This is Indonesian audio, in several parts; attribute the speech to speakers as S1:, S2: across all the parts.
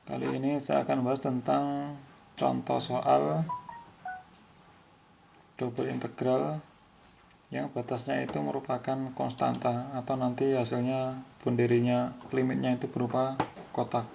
S1: Kali ini saya akan bahas tentang contoh soal double integral yang batasnya itu merupakan konstanta atau nanti hasilnya boundary-nya, limitnya itu berupa kotak.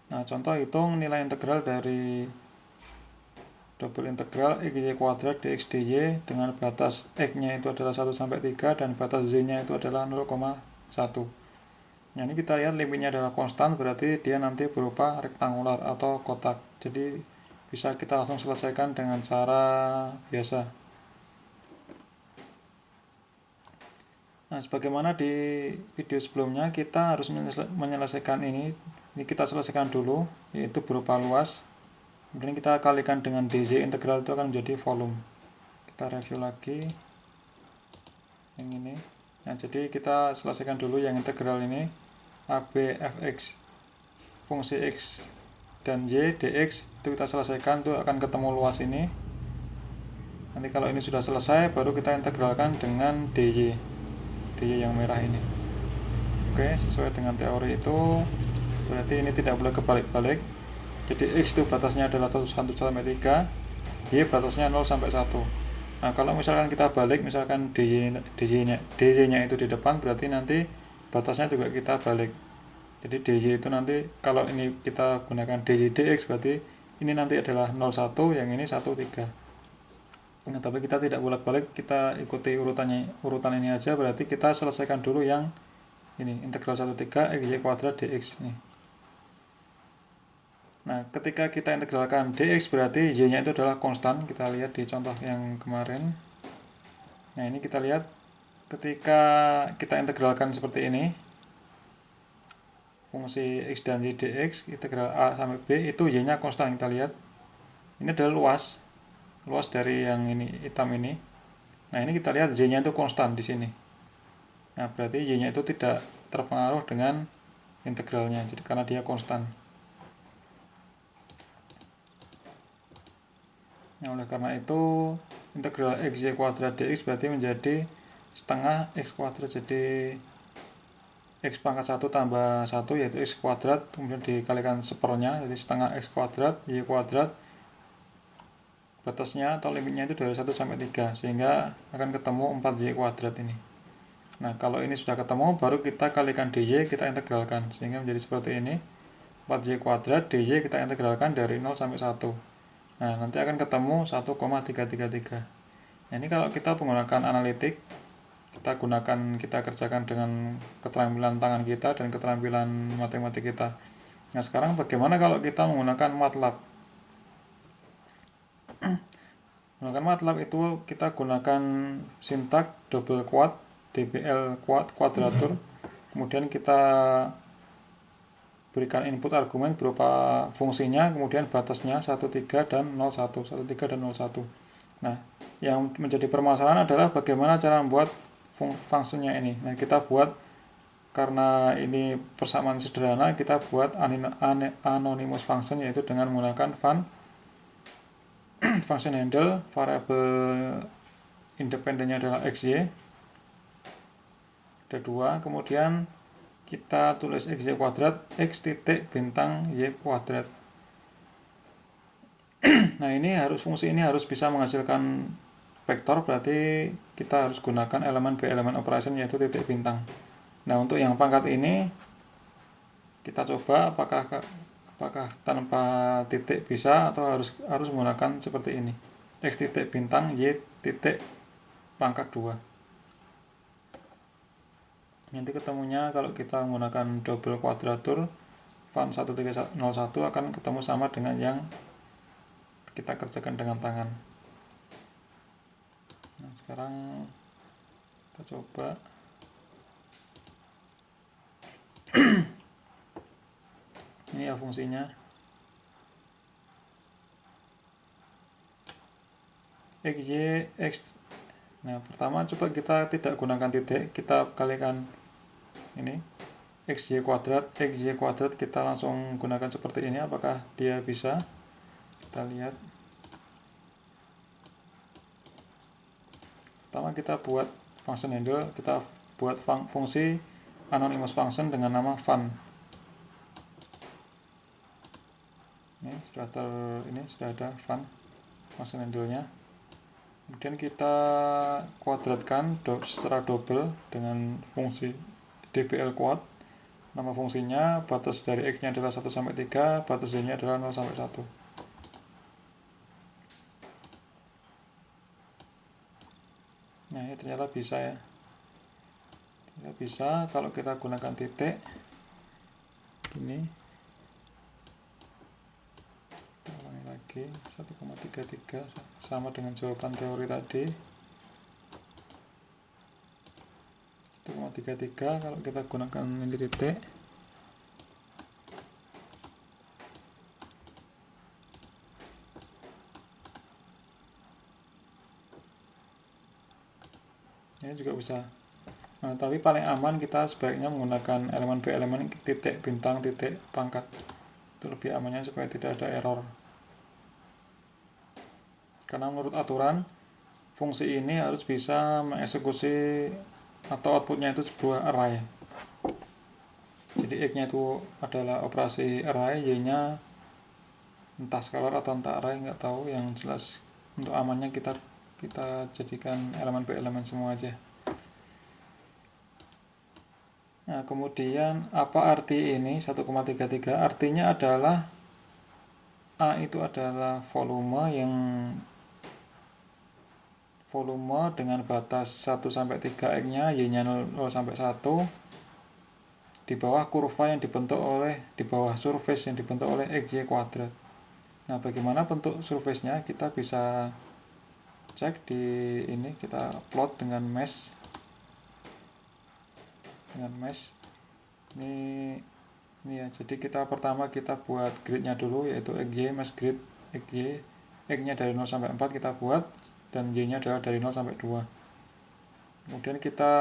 S1: Nah, contoh hitung nilai integral dari double integral xy kuadrat dx dy dengan batas x-nya itu adalah 1 sampai 3 dan batas z-nya itu adalah 0,1. Nah, ini kita lihat limitnya adalah konstan, berarti dia nanti berupa rektangular atau kotak. Jadi bisa kita langsung selesaikan dengan cara biasa. Nah, sebagaimana di video sebelumnya, kita harus menyelesaikan ini. Ini kita selesaikan dulu, yaitu berupa luas. Kemudian kita kalikan dengan dz integral itu akan menjadi volume. Kita review lagi yang ini. Nah, jadi kita selesaikan dulu yang integral ini. AB fx fungsi x dan y dx itu kita selesaikan, itu akan ketemu luas ini. Nanti kalau ini sudah selesai baru kita integralkan dengan dy yang merah ini. Oke, sesuai dengan teori itu berarti ini tidak boleh kebalik-balik. Jadi x itu batasnya adalah 1 sampai 3, y batasnya 0 sampai 1. Nah, kalau misalkan kita balik, misalkan dy-nya itu di depan, berarti nanti batasnya juga kita balik. Jadi dy itu nanti kalau ini kita gunakan dy dx, berarti ini nanti adalah 01, yang ini 13. Nah, tapi kita tidak bolak-balik, kita ikuti urutan ini aja. Berarti kita selesaikan dulu yang ini, integral 13 xy kuadrat dx nih. Nah, ketika kita integralkan dx berarti y-nya itu adalah konstan. Kita lihat di contoh yang kemarin. Nah, ini kita lihat ketika kita integralkan seperti ini, fungsi x dan y dx, integral a sampai b, itu y-nya konstan. Kita lihat ini adalah luas dari yang ini hitam ini. Nah, ini kita lihat y-nya itu konstan di sini. Nah, berarti y-nya itu tidak terpengaruh dengan integralnya, jadi karena dia konstan. Nah, oleh karena itu integral xy kuadrat dx berarti menjadi setengah x kuadrat, jadi x pangkat 1 tambah 1 yaitu x kuadrat, kemudian dikalikan sepernya, jadi setengah x kuadrat y kuadrat, batasnya atau limitnya itu dari 1 sampai 3, sehingga akan ketemu 4y kuadrat ini. Nah, kalau ini sudah ketemu, baru kita kalikan dy, kita integralkan, sehingga menjadi seperti ini. 4y kuadrat dy kita integralkan dari 0 sampai 1. Nah, nanti akan ketemu 1,333. Nah, ini kalau kita menggunakan analitik, kita kerjakan dengan keterampilan tangan kita dan keterampilan matematik kita. Nah, sekarang bagaimana kalau kita menggunakan MATLAB? Menggunakan MATLAB itu kita gunakan sintak double quad, dbl quad, kuadratur. Kemudian kita berikan input argumen berupa fungsinya, kemudian batasnya 13 dan 01, 13 dan 01. Nah, yang menjadi permasalahan adalah bagaimana cara membuat fungsinya ini. Nah, kita buat, karena ini persamaan sederhana, kita buat anonymous function, yaitu dengan menggunakan function handle, variabel independennya adalah xy, ada 2, kemudian kita tulis xy kuadrat, x titik bintang y kuadrat. Nah, fungsi ini harus bisa menghasilkan vektor, berarti kita harus gunakan elemen B-elemen operation, yaitu titik bintang. Nah, untuk yang pangkat ini kita coba apakah tanpa titik bisa atau harus menggunakan seperti ini, x titik bintang y titik pangkat 2. Nanti ketemunya kalau kita menggunakan double kuadratur fun 1301 akan ketemu sama dengan yang kita kerjakan dengan tangan. Nah, sekarang kita coba. Ini ya fungsinya. xy x. Nah, pertama coba kita tidak gunakan titik, kita kalikan ini xy kuadrat kita langsung gunakan seperti ini. Apakah dia bisa? Kita lihat. Pertama kita buat function handle, kita buat fungsi anonymous function dengan nama fun. Ini sudah ada fun function handle-nya. Kemudian kita kuadratkan secara double dengan fungsi dbl quad. Nama fungsinya, batas dari x-nya adalah 1 sampai 3, batas y-nya adalah 0 sampai 1. Nah, ini ternyata bisa ya. Ternyata bisa kalau kita gunakan titik ini. Kita ulangi lagi, 1,33 sama dengan jawaban teori tadi. 1,33 kalau kita gunakan ini titik. Ini juga bisa. Nah, tapi paling aman kita sebaiknya menggunakan elemen B, elemen titik bintang, titik pangkat. Itu lebih amannya supaya tidak ada error. Karena menurut aturan, fungsi ini harus bisa mengeksekusi atau outputnya itu sebuah array. Jadi x-nya itu adalah operasi array, y-nya entah scalar atau entah array, nggak tahu. Yang jelas untuk amannya kita jadikan elemen B elemen semua aja. Nah, kemudian apa arti ini 1,33? Artinya adalah A itu adalah volume dengan batas 1 sampai 3 x-nya, y-nya 0 sampai 1 di bawah kurva yang dibentuk di bawah surface yang dibentuk oleh xy kuadrat. Nah, bagaimana bentuk surface-nya? Kita bisa cek di ini, kita plot dengan mesh. Ini ya, jadi pertama kita buat grid-nya dulu, yaitu xy mesh grid xy. X-nya dari 0 sampai 4 kita buat, dan y-nya adalah dari 0 sampai 2. Kemudian kita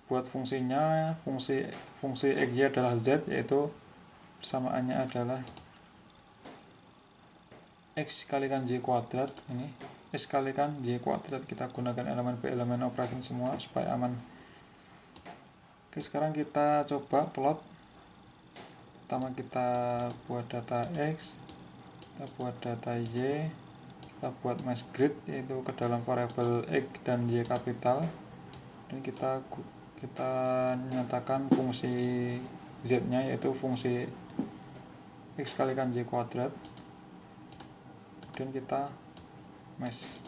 S1: buat fungsinya, fungsi xy adalah z, yaitu persamaannya adalah x kalikan y kuadrat. Ini x kalikan y kuadrat. Kita gunakan elemen B, elemen operation semua supaya aman. Oke, sekarang kita coba plot. Pertama kita buat data x, kita buat data y, kita buat mesh grid, yaitu ke dalam variabel x dan y kapital, dan kita nyatakan fungsi z nya, yaitu fungsi x kalikan y kuadrat. Kemudian kita mesh.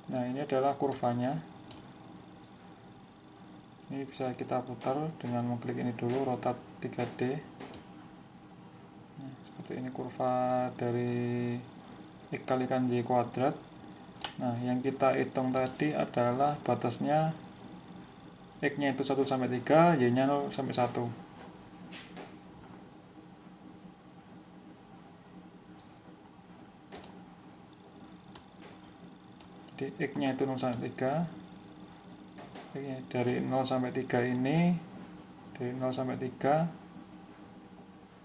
S1: Nah, ini adalah kurvanya. Ini bisa kita putar dengan mengklik ini dulu, rotate 3D. Nah, seperti ini kurva dari x kalikan y kuadrat. Nah, yang kita hitung tadi adalah batasnya x-nya itu 1 sampai 3, y-nya 0 sampai 1. Jadi x-nya itu 0 sampai 3. Dari 0 sampai 3 ini, dari 0 sampai 3,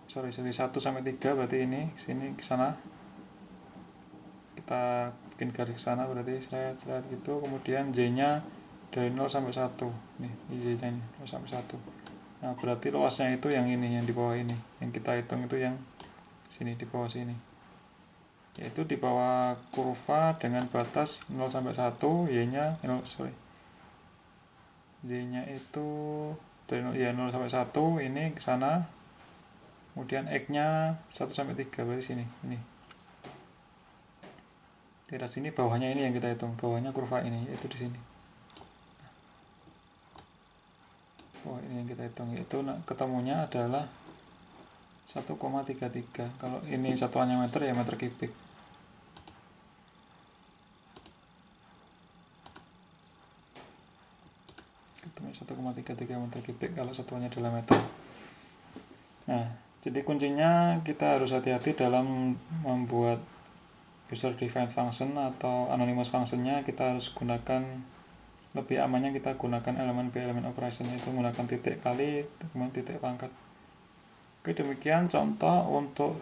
S1: sorry 1 sampai 3 berarti ini sini ke sana. Kita bikin garis ke sana, berarti saya lihat gitu. Kemudian y-nya dari 0 sampai 1. Nih, y-nya 0 sampai 1. Nah, berarti luasnya itu yang ini, yang di bawah ini. Yang kita hitung itu yang sini, di bawah sini. Yaitu di bawah kurva dengan batas 0 sampai 1, y-nya y-nya itu dari 0 sampai 1, ini ke sana. Kemudian x-nya 1 sampai 3, berarti sini, ini. Daerah sini bawahnya ini yang kita hitung, bawahnya kurva ini, yaitu di sini. Bawah ini yang kita hitung, yaitu ketemunya adalah 1,33. Kalau ini satuannya meter, ya meter kubik. Ketemu 1,33 meter kubik kalau satuannya adalah meter. Nah, jadi kuncinya kita harus hati-hati dalam membuat user defined function atau anonymous functionnya. Kita harus gunakan, lebih amannya kita gunakan elemen B, elemen operation, itu menggunakan titik kali kemudian titik pangkat. Oke, demikian contoh untuk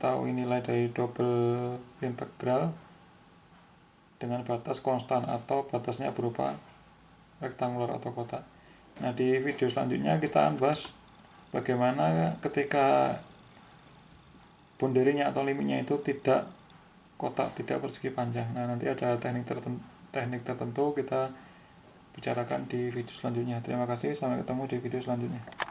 S1: atau nilai dari double integral dengan batas konstan atau batasnya berupa rektangular atau kotak. Nah, di video selanjutnya kita akan bahas bagaimana ketika boundary-nya atau limitnya itu tidak kotak, tidak persegi panjang. Nah, nanti ada teknik tertentu kita bicarakan di video selanjutnya. Terima kasih, sampai ketemu di video selanjutnya.